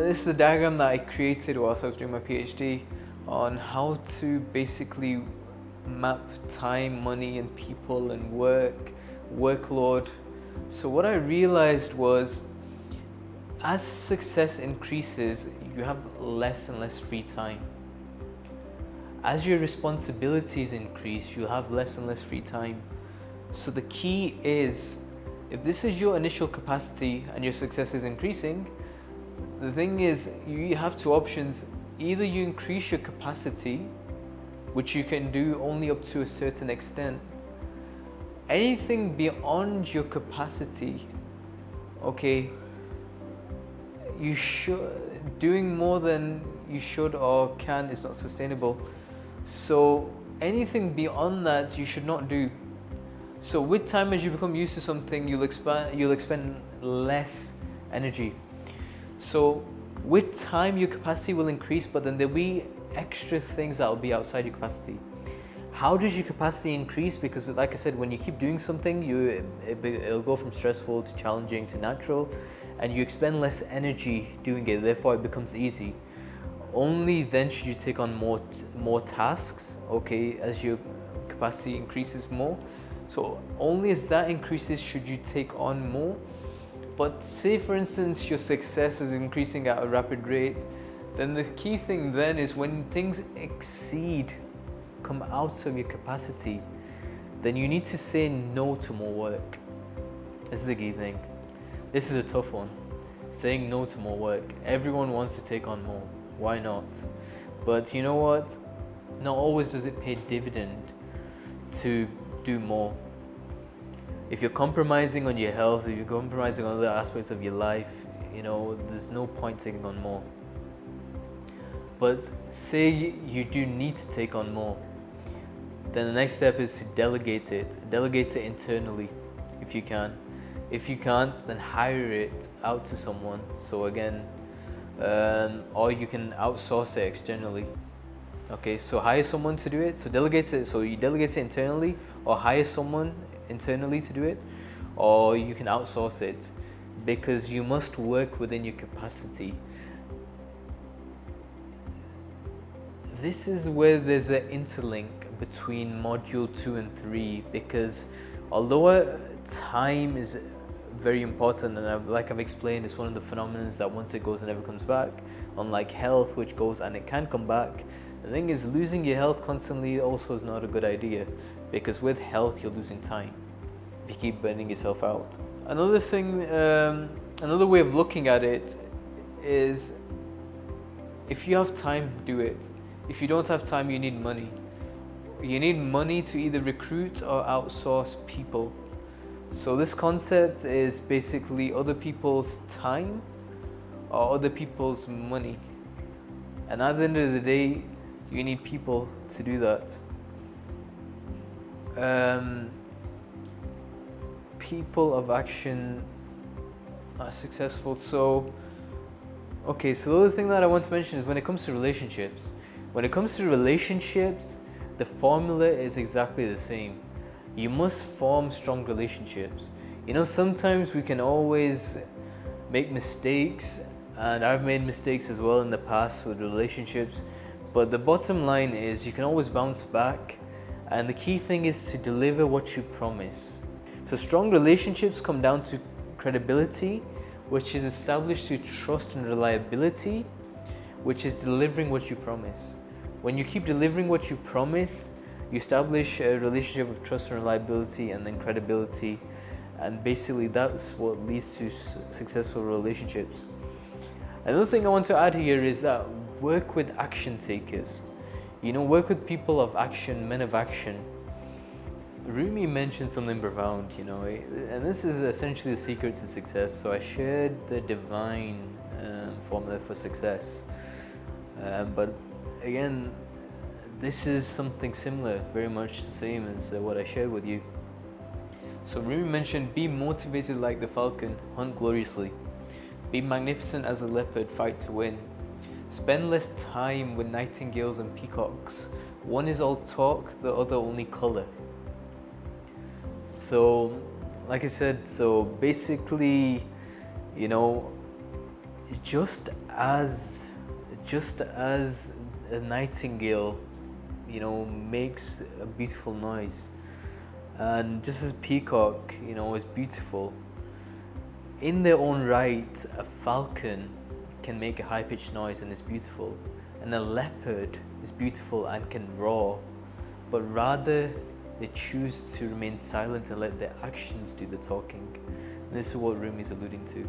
this is a diagram that I created whilst I was doing my PhD on how to basically map time, money, and people and workload. So what I realized was, as success increases, you have less and less free time. As your responsibilities increase, you have less and less free time. So the key is, if this is your initial capacity and your success is increasing, the thing is, you have two options. Either you increase your capacity, which you can do only up to a certain extent. Anything beyond your capacity, okay, you should, doing more than you should or can is not sustainable. So anything beyond that you should not do. So with time, as you become used to something, you'll expend less energy. So with time, your capacity will increase, but then there'll be extra things that will be outside your capacity. How does your capacity increase? Because like I said, when you keep doing something, it'll go from stressful to challenging to natural, and you expend less energy doing it, therefore it becomes easy. Only then should you take on more tasks, okay, as your capacity increases more. So only as that increases should you take on more. But say for instance your success is increasing at a rapid rate, then the key thing then is when things come out of your capacity, then you need to say no to more work. This is the key thing. This is a tough one. Saying no to more work. Everyone wants to take on more. Why not? But you know what? Not always does it pay dividend to do more. If you're compromising on your health, if you're compromising on other aspects of your life, there's no point taking on more. But say you do need to take on more, then the next step is to delegate it. Delegate it internally if you can. If you can't, then hire it out to someone. So again, or you can outsource it externally. Okay, so hire someone to do it. So delegate it. So you delegate it internally, or hire someone internally to do it, or you can outsource it, because you must work within your capacity. This is where there's an interlink between module 2 and 3, because although time is very important, and like I've explained, it's one of the phenomena that once it goes it never comes back, unlike health, which goes and it can come back. The thing is, losing your health constantly also is not a good idea, because with health you're losing time if you keep burning yourself out. Another thing, another way of looking at it is, if you have time, do it. If you don't have time, you need money. You need money to either recruit or outsource people. So this concept is basically other people's time or other people's money. And at the end of the day, you need people to do that. People of action are successful. So the other thing that I want to mention is when it comes to relationships. When it comes to relationships, the formula is exactly the same. You must form strong relationships. Sometimes we can always make mistakes, and I've made mistakes as well in the past with relationships, but the bottom line is you can always bounce back, and the key thing is to deliver what you promise. So strong relationships come down to credibility, which is established through trust and reliability, which is delivering what you promise. When you keep delivering what you promise, you establish a relationship of trust and reliability, and then credibility, and basically that's what leads to successful relationships. Another thing I want to add here is that work with action takers. Work with people of action, men of action. Rumi mentioned something profound, and this is essentially the secret to success. So I shared the divine formula for success, but again, this is something similar, very much the same as what I shared with you. So Rumi mentioned, be motivated like the falcon, hunt gloriously. Be magnificent as a leopard, fight to win. Spend less time with nightingales and peacocks. One is all talk, the other only color. So, like I said, so basically, just as just as a nightingale, makes a beautiful noise, and just as peacock, is beautiful in their own right, a falcon can make a high-pitched noise and is beautiful, and a leopard is beautiful and can roar, but rather they choose to remain silent and let their actions do the talking. And this is what Rumi is alluding to.